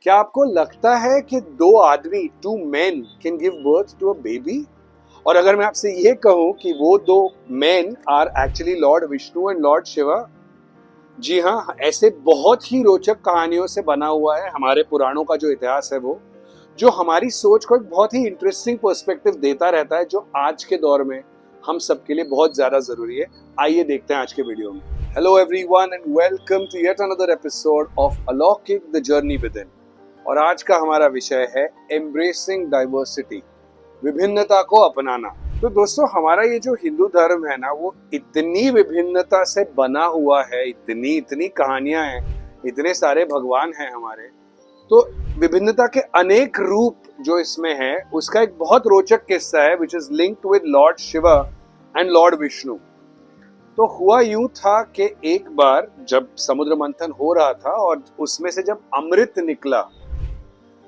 क्या आपको लगता है कि दो आदमी, two men can give birth to a baby? और अगर मैं आपसे ये कहूं कि वो दो men are actually lord Vishnu and lord Shiva, जी हाँ, ऐसे बहुत ही रोचक कहानियों से बना हुआ है हमारे पुराणों का जो इतिहास है वो, जो हमारी सोच को एक बहुत ही इंटरेस्टिंग पर्सपेक्टिव देता रहता है, जो आज के दौर में हम सबके लिए बहुत ज्यादा जरूरी है। आइए देखते हैं आज के वीडियो में। Hello everyone and welcome to yet another episode of Alaukik the journey within. और आज का हमारा विषय है एम्ब्रेसिंग डाइवर्सिटी, विभिन्नता को अपनाना। तो दोस्तों, हमारा ये जो हिंदू धर्म है ना, वो इतनी विभिन्नता से बना हुआ है, इतनी कहानियां हैं, इतने सारे भगवान हैं हमारे। तो विभिन्नता के अनेक रूप जो इसमें है, उसका एक बहुत रोचक किस्सा है which is linked with Lord Shiva and Lord Vishnu. तो हुआ यूं था कि एक बार जब समुद्र मंथन हो रहा था और उसमें से जब अमृत निकला,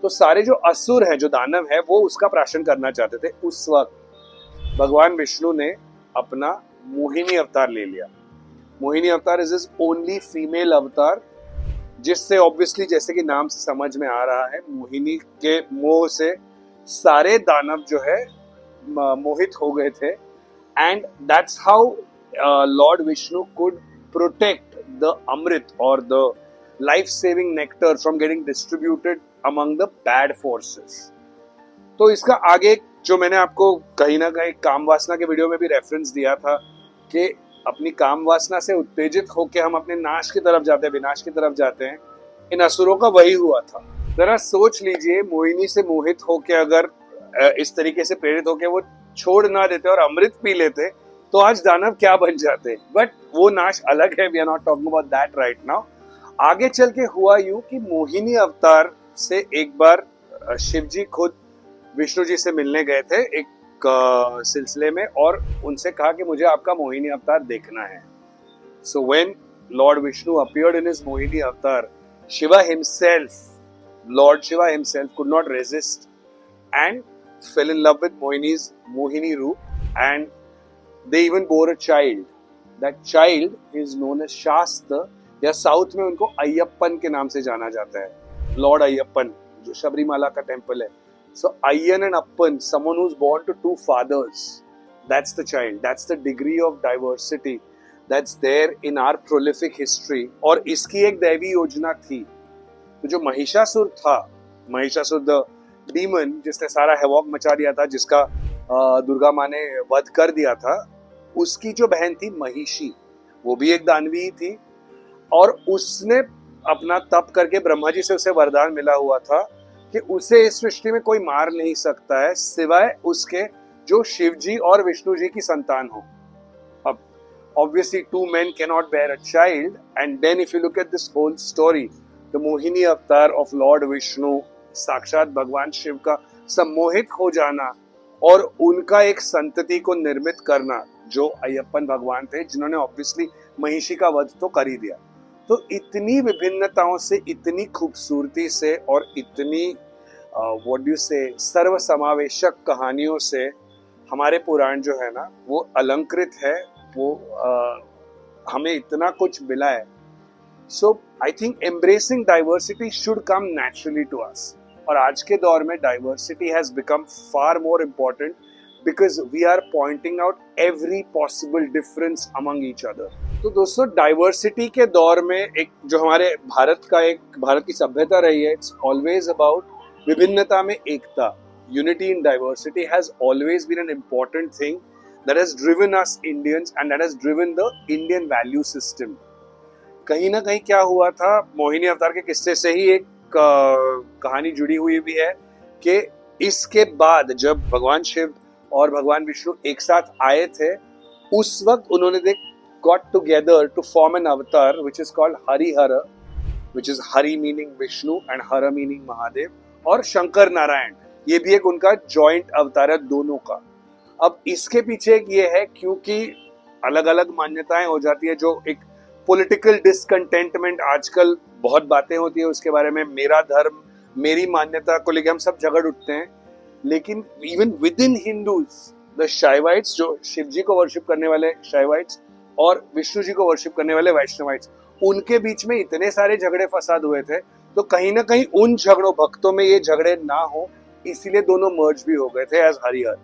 तो सारे जो असुर हैं, जो दानव है, वो उसका प्राशन करना चाहते थे। उस वक्त भगवान विष्णु ने अपना मोहिनी अवतार ले लिया। मोहिनी अवतार इज इज ओनली फीमेल अवतार, जिससे ऑब्वियसली, जैसे कि नाम से समझ में आ रहा है, मोहिनी के मोह से सारे दानव जो है मोहित हो गए थे। And that's how lord Vishnu could protect the amrit और the life saving nectar from getting distributed among the bad forces. तो इसका आगे जो मैंने आपको कहीं ना कहीं काम वासना के वीडियो में भी रेफरेंस दिया था कि अपनी काम वासना से उत्तेजित होकर हम अपने नाश की तरफ जाते हैं, विनाश की तरफ जाते हैं। इन असुरों का वही हुआ था। जरा सोच लीजिए, मोहिनी से मोहित होकर अगर इस तरीके से प्रेरित होकर वो छोड़ ना देते और अमृत पी लेते, तो आज दानव क्या बन जाते। बट वो नाश अलग है, we are not talking about that right now. आगे चल के हुआ यूं कि मोहिनी अवतार से एक बार शिव जी खुद विष्णु जी से मिलने गए थे एक सिलसिले में, और उनसे कहा कि मुझे आपका मोहिनी अवतार देखना है। So when lord Vishnu appeared in his Mohini avatar, Shiva himself, lord Shiva himself could not resist and fell in love with Mohini's Mohini roop, and they even bore a child. That child is known as Shastra, या साउथ में उनको अय्यप्पन के नाम से जाना जाता है। लॉर्ड अय्यप्पन, जो शबरीमाला का टेम्पल है। So Ayyan and Appan, someone who's born to two fathers, that's the child. That's the degree of diversity that's there in our prolific history. और इसकी एक दैवी योजना थी। तो जो महिषासुर था, महिषासुर द डीमन, जिसने सारा हैवॉक मचा दिया था, जिसका दुर्गा माँ ने वध कर दिया था, उसकी जो बहन थी महिषी, वो भी एक दानवी थी। और उसने अपना तप करके ब्रह्मा जी से उसे वरदान मिला हुआ था कि उसे इस सृष्टि में कोई मार नहीं सकता है सिवाय उसके जो शिव जी और विष्णु जी की संतान हो। अब obviously two men can not bear a child, and then if you look at this whole story, the Mohini avatar of Lord Vishnu, साक्षात भगवान शिव का सम्मोहित हो जाना और उनका एक संतति को निर्मित करना, जो अय्यप्पन भगवान थे, जिन्होंने ऑब्वियसली महिषी का वध तो कर ही दिया। तो इतनी विभिन्नताओं से, इतनी खूबसूरती से और इतनी व्हाट डू यू से सर्व समावेशक कहानियों से हमारे पुराण जो है ना, वो अलंकृत है। वो हमें इतना कुछ मिला है। So I think embracing diversity should come naturally to us. और आज के दौर में diversity has become far more important because we are pointing out every possible difference among each other. तो दोस्तों, डाइवर्सिटी के दौर में एक जो हमारे भारत की सभ्यता रही है, इट्स ऑलवेज अबाउट विभिन्नता में एकता। Unity in diversity has always been an important thing that has driven us Indians and that has driven the Indian value system. कहीं ना कहीं क्या हुआ था, मोहिनी अवतार के किस्से से ही एक कहानी जुड़ी हुई भी है कि इसके बाद जब भगवान शिव और भगवान विष्णु एक साथ आए थे, उस वक्त उन्होंने got together to form an avatar which is called Harihara, which is Hari meaning Vishnu and Hara meaning Mahadev, और शंकर नारायण, ये भी एक उनका जॉइंट अवतार है दोनों का। अब इसके पीछे एक ये है, क्योंकि अलग अलग मान्यताएं हो जाती है, जो एक पॉलिटिकल डिसकंटेंटमेंट, आजकल बहुत बातें होती है उसके बारे में, मेरा धर्म, मेरी मान्यता को लेकर हम सब झगड़ उठते हैं। लेकिन even within Hindus, the Shaivites, जो शिव जी को वर्शिप करने वाले शाइवाइट्स और विष्णु जी को वर्शिप करने वाले वैष्णवाइट्स, उनके बीच में इतने सारे झगड़े फसाद हुए थे तो कहीं ना कहीं उन झगड़ों भक्तों में ये झगड़े ना हो, इसीलिए दोनों मर्ज भी हो गए थे एज हरिहर।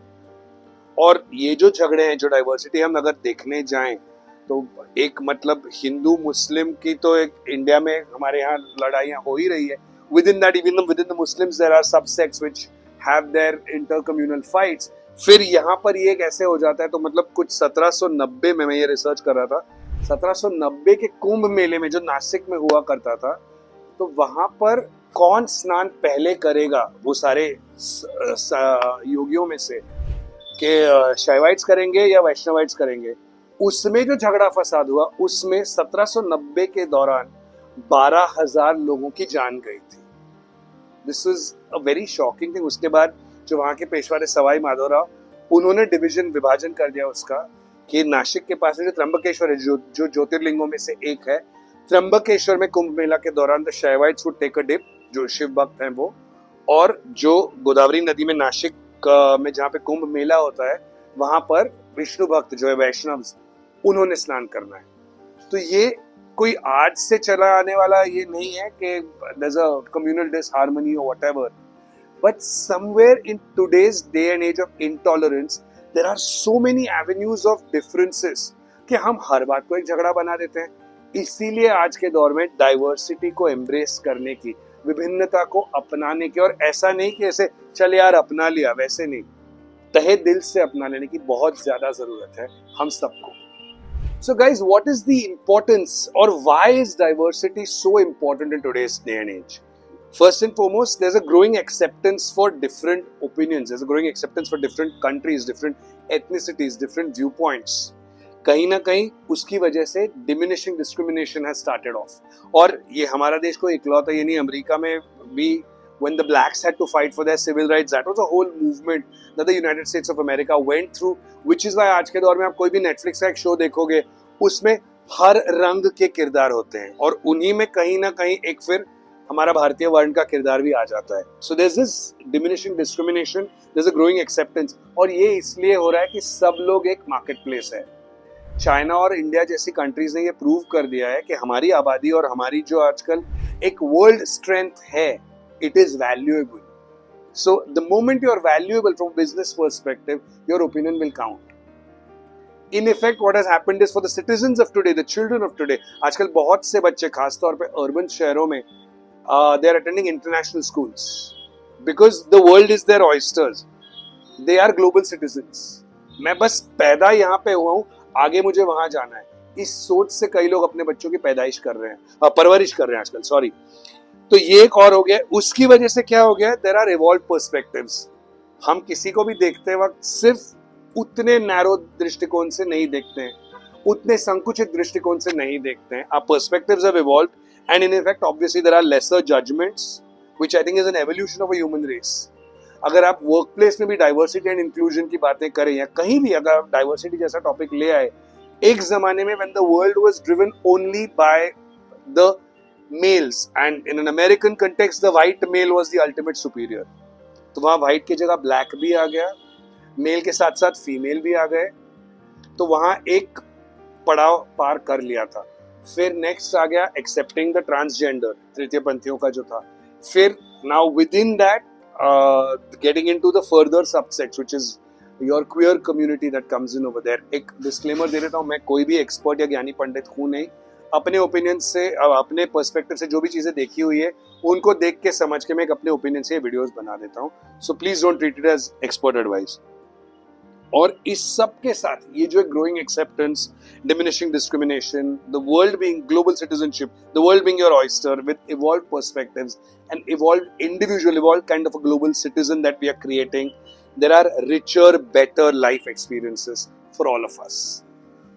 और ये जो झगड़े हैं, जो डाइवर्सिटी हम अगर देखने जाएं तो एक मतलब हिंदू मुस्लिम की तो एक इंडिया में हमारे यहाँ लड़ाइयाँ हो ही रही है। Within that, even within the Muslims there are sub sects which have their intercommunal fights. फिर यहाँ पर ये कैसे हो जाता है, तो मतलब कुछ 1790 में मैं ये रिसर्च कर रहा था, 1790 के कुंभ मेले में जो नासिक में हुआ करता था, तो वहां पर कौन स्नान पहले करेगा, वो सारे योगियों में से कि शैवाइट्स करेंगे या वैष्णवाइट्स करेंगे, उसमें जो झगड़ा फसाद हुआ उसमें 1790 के दौरान 12,000 लोगों की जान गई थी। This is a very shocking thing. उसके बाद जो वहां के पेशवा थे सवाई माधवराव, उन्होंने विभाजन कर दिया उसका कि नासिक के पास जो त्र्यंबकेश्वर है, जो ज्योतिर्लिंगों में से एक है, त्र्यंबकेश्वर में कुंभ मेला के दौरान the Shaivites would take a dip, जो शिव भक्त हैं वो, और जो गोदावरी नदी में नासिक में जहाँ पे कुंभ मेला होता है वहां पर विष्णु भक्त जो है वैष्णव, उन्होंने स्नान करना है। तो ये कोई आज से चला आने वाला ये नहीं है कि there's a communal disharmony or whatever, but somewhere in today's day and age of intolerance there are so many avenues of differences कि हम हर बात को एक झगड़ा बना देते हैं। इसीलिए आज के दौर में डाइवर्सिटी को एम्ब्रेस करने की, विभिन्नता को अपनाने की, और ऐसा नहीं कि ऐसे चल यार अपना लिया, वैसे नहीं, तहे दिल से अपना लेने की बहुत ज्यादा जरूरत है हम सबको। So guys, what is the importance or why is diversity so important in today's day and age? First and foremost, there's a growing acceptance for different opinions. There's a growing acceptance for different countries, different ethnicities, different viewpoints. कहीं ना कहीं उसकी वजह से diminishing discrimination has started off. और ये हमारा देश को इकलौता ये नहीं, अमेरिका में भी when the blacks had to fight for their civil rights, that was a whole movement that the United States of America went through, which is why आज के दौर में आप कोई भी Netflix का एक शो देखोगे उसमें हर रंग के किरदार होते हैं, और उन्हीं में कहीं ना कहीं एक फिर हमारा भारतीय वर्ण का किरदार भी आ जाता है। So there's this diminishing discrimination, there's a growing acceptance, और ये इसलिए हो रहा है कि सब लोग एक मार्केट प्लेस है। चाइना और इंडिया जैसी कंट्रीज ने ये प्रूव कर दिया है कि हमारी आबादी और हमारी जो आजकल एक वर्ल्ड स्ट्रेंथ है, it is valuable. So the moment you are valuable from a business perspective, your opinion will count. In effect, what has happened is for the citizens of today, the children of today, आजकल बहुत से बच्चे खासतौर पे urban शहरों में they are attending international schools because the world is their oysters. They are global citizens. मैं बस पैदा यहाँ पे हुआ हूँ, आगे मुझे वहां जाना है, इस सोच से कई लोग अपने बच्चों की पैदाइश कर रहे हैं, परवरिश कर रहे हैं आजकल, सॉरी। तो ये एक और हो गया। उसकी वजह से क्या हो गया, देयर आर इवॉल्व पर्सपेक्टिव्स। हम किसी को भी देखते वक्त सिर्फ उतने नैरो दृष्टिकोण से नहीं देखते हैं, उतने संकुचित दृष्टिकोण से नहीं देखते हैं। Our perspectives have evolved and in effect obviously there are lesser judgments which I think is an evolution of a human race. अगर आप वर्क प्लेस में भी डाइवर्सिटी एंड इंक्लूजन की बातें करें या कहीं भी अगर आप डाइवर्सिटी जैसा टॉपिक ले आए, एक जमाने में when the world was driven only by the males and in an American context the white male was the ultimate superior, तो वहाँ white की जगह black भी आ गया, male के साथ साथ female भी आ गए, तो वहाँ एक पड़ाव पार कर लिया था। फिर next आ गया accepting the transgender, तृतीय पंथियों का जो था। फिर now within that getting into the further subsects which is your queer community that comes in over there। एक disclaimer दे देता हूँ, मैं कोई भी expert या ज्ञानी पंडित हूँ नहीं, अपने ओपिनियन से, अपने पर्सपेक्टिव से जो भी चीजें देखी हुई है उनको देख के समझ के मैं एक अपने ओपिनियन से वीडियोस बना देता हूँ। So please don't treat it as expert advice. और इस सब के साथ ये जो growing acceptance, diminishing discrimination, the world being global citizenship, the world being your oyster with evolve perspectives and evolve individual, evolve kind of a global citizen that we are creating, there are richer better life experiences for all of us.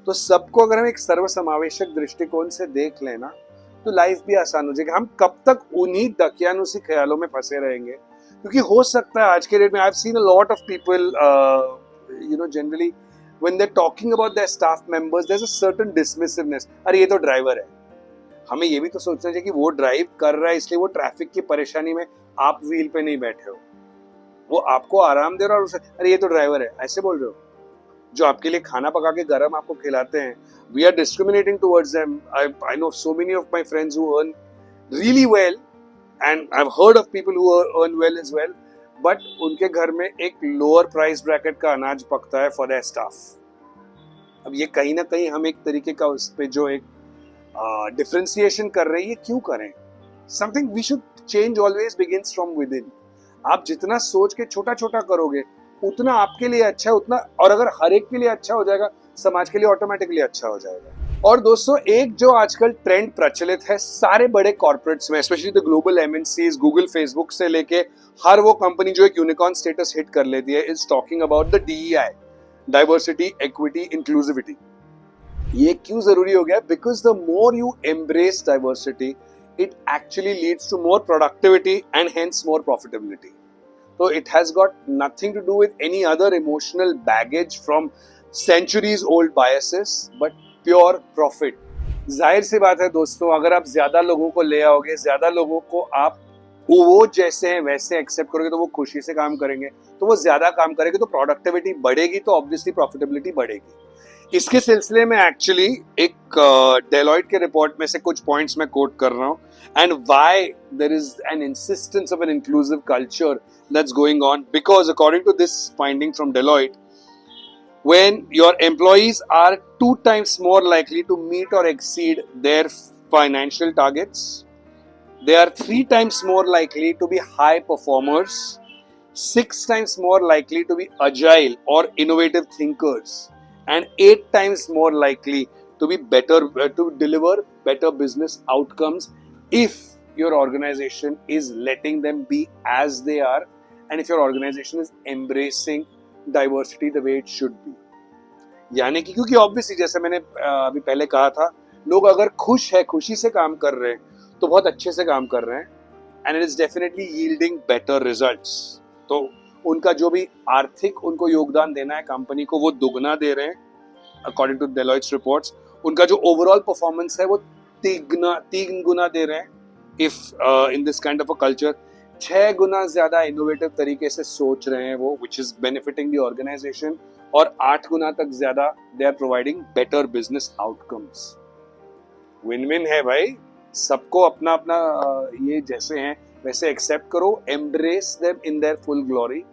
तो सबको अगर हम एक सर्वसमावेशक दृष्टिकोण से देख लेना तो लाइफ भी आसान हो जाएगी। हम कब तक उन्हीं दकियानुसी ख्यालों में फंसे रहेंगे, क्योंकि हो सकता है आज के डेट में I have seen a lot of people you know generally when they are talking about their staff members there is a certain dismissiveness. अरे ये तो ड्राइवर है, हमें ये भी तो सोचना चाहिए कि वो ड्राइव कर रहा है इसलिए वो ट्रैफिक की परेशानी में आप व्हील पे नहीं बैठे हो, वो आपको आराम दे रहा है और उसे अरे ये तो ड्राइवर है ऐसे बोल रहे हो। जो आपके लिए खाना पका के गरम आपको खिलाते हैं, we are discriminating towards them. I know so many of my friends who earn really well and I have heard of people who earn well as well, but उनके घर में एक लोअर प्राइस ब्रैकेट का अनाज पकता है for their staff. अब ये कहीं ना कहीं हम एक तरीके का उस पे जो एक डिफरेंशिएशन कर रहे हैं, ये क्यों करें? Something we should change always begins from within. आप जितना सोच के छोटा छोटा करोगे उतना आपके लिए अच्छा है, उतना, और अगर हर एक के लिए अच्छा हो जाएगा, समाज के लिए ऑटोमेटिकली अच्छा हो जाएगा। और दोस्तों, एक जो आजकल ट्रेंड प्रचलित है सारे बड़े कॉर्पोरेट्स में, specially the global MNCs, Google, Facebook से लेके हर वो कंपनी जो एक यूनिकॉर्न स्टेटस हिट कर लेती है, is talking about the DEI, diversity, equity, inclusivity. ये क्यों जरूरी हो गया? Because the more you embrace diversity, it actually leads to more productivity and hence more profitability. So it has got nothing to do with any other emotional baggage from centuries old biases, but pure profit. जाहिर सी बात है दोस्तों, अगर आप ज्यादा लोगों को ले आओगे, ज्यादा लोगों को आप वो जैसे हैं वैसे एक्सेप्ट करोगे, तो वो खुशी से काम करेंगे, तो वो ज्यादा काम करेंगे, तो प्रोडक्टिविटी बढ़ेगी, तो ऑब्वियसली प्रॉफिटेबिलिटी बढ़ेगी। इसके सिलसिले में एक्चुअली एक डेलॉइट के रिपोर्ट में से कुछ पॉइंट्स मैं कोट कर रहा हूं, and why there is an insistence of an inclusive culture that's going on, because according to this finding from Deloitte, when your employees are 2 times more likely to meet or exceed their financial targets, they are 3 times more likely to be high performers, 6 times more likely to be agile or innovative thinkers, and 8 times more likely to be better to deliver better business outcomes if your organization is letting them be as they are, and if your organization is embracing diversity the way it should be. यानी कि क्योंकि obviously जैसे मैंने अभी पहले कहा था, लोग अगर खुश है, खुशी से काम कर रहे हैं, तो बहुत अच्छे से काम कर रहे हैं, and it is definitely yielding better results. तो उनका जो भी आर्थिक उनको योगदान देना है कंपनी को, वो दुगना दे रहे हैं अकॉर्डिंग टू डेलॉइट्स रिपोर्ट्स। उनका जो ओवरऑल परफॉर्मेंस है वो 3 गुना दे रहे हैं if in this kind of a culture. 6 गुना ज्यादा इनोवेटिव तरीके से सोच रहे हैं वो, which is benefiting the organisation, और 8 गुना तक ज्यादा they are providing better business outcomes. Win win है भाई, सबको अपना अपना ये जैसे हैं वैसे एक्सेप्ट करो, embrace them in their full glory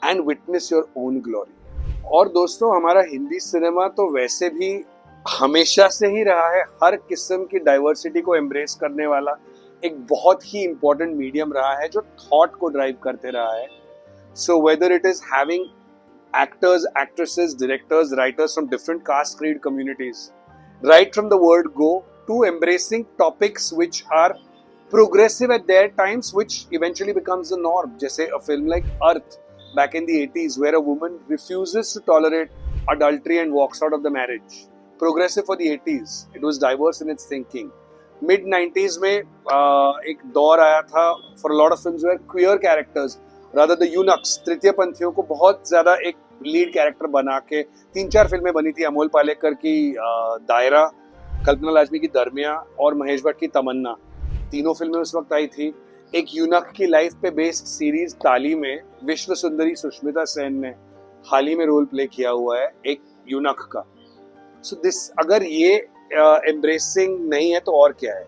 and witness your own glory. और दोस्तों, हमारा हिंदी सिनेमा तो वैसे भी हमेशा से ही रहा है हर किस्म की डाइवर्सिटी को एम्ब्रेस करने वाला एक बहुत ही इंपॉर्टेंट मीडियम रहा है, जो थॉट को ड्राइव करते रहा है। So whether it is having actors, actresses, directors, writers from different caste, creed, communities, right from the word go to embracing topics which are progressive at their times, which eventually becomes the norm. जैसे a film like Earth back in the 80s, where a woman refuses to tolerate adultery and walks out of the marriage. Progressive for the 80s. It was diverse in its thinking. Mid 90s में एक दौर आया था for a lot of films where queer characters, rather the eunuchs, तृतीय पंथियों को बहुत ज्यादा एक लीड कैरेक्टर बना के 3-4 फिल्में बनी थी। अमोल पालेकर की दायरा, कल्पना लाजमी की दरमिया, और महेश भट्ट की तमन्ना, तीनों फिल्में उस वक्त आई थी। एक यूनक की लाइफ पे बेस्ड सीरीज ताली में विश्व सुंदरी सुष्मिता सेन ने हाल ही में रोल प्ले किया हुआ है एक यूनक का। सो दिस, अगर ये एम्ब्रेसिंग नहीं है तो और क्या है?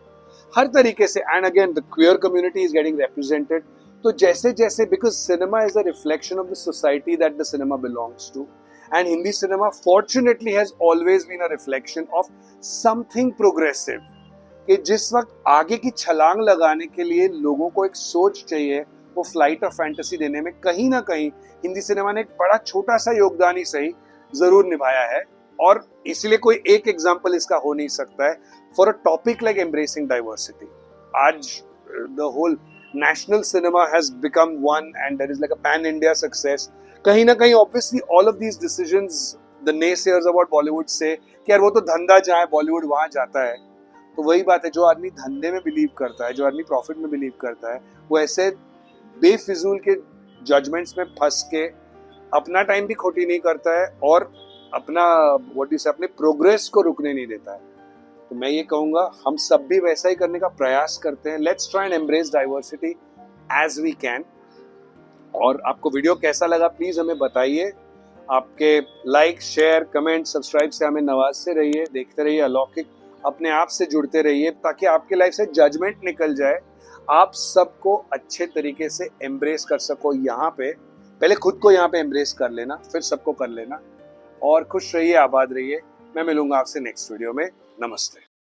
हर तरीके से, and again the queer community is getting represented. तो जैसे जैसे, because cinema is a reflection of the society that the cinema belongs to, and Hindi cinema fortunately has always been a reflection of something progressive, कि जिस वक्त आगे की छलांग लगाने के लिए लोगों को एक सोच चाहिए, वो फ्लाइट ऑफ फैंटेसी देने में कहीं ना कहीं हिंदी सिनेमा ने एक बड़ा छोटा सा योगदान ही सही जरूर निभाया है। और इसलिए कोई एक एग्जाम्पल इसका हो नहीं सकता है for a topic like embracing diversity. आज the whole national cinema has become one, and there is like a pan India success. कहीं ना कहीं obviously all of these decisions, the naysayers about Bollywood say कि यार वो तो धंधा जहाँ है बॉलीवुड वहाँ जाता है। तो वही बात है, जो आदमी धंधे में बिलीव करता है, जो आदमी प्रॉफिट में बिलीव करता है, वो ऐसे बेफिजूल के जजमेंट्स में फंस के अपना टाइम भी खोटी नहीं करता है, और अपना अपने प्रोग्रेस को रुकने नहीं देता है। तो मैं ये कहूँगा, हम सब भी वैसा ही करने का प्रयास करते हैं। Let's try and embrace diversity as we can. और आपको वीडियो कैसा लगा प्लीज हमें बताइए। आपके लाइक, शेयर, कमेंट, सब्सक्राइब से हमें नवाजते रहिए, देखते रहिए अलौकिक, अपने आप से जुड़ते रहिए, ताकि आपके लाइफ से जजमेंट निकल जाए, आप सबको अच्छे तरीके से एम्ब्रेस कर सको यहाँ पे। पहले खुद को यहाँ पे एम्ब्रेस कर लेना, फिर सबको कर लेना। और खुश रहिए, आबाद रहिए। मैं मिलूंगा आपसे नेक्स्ट वीडियो में। नमस्ते।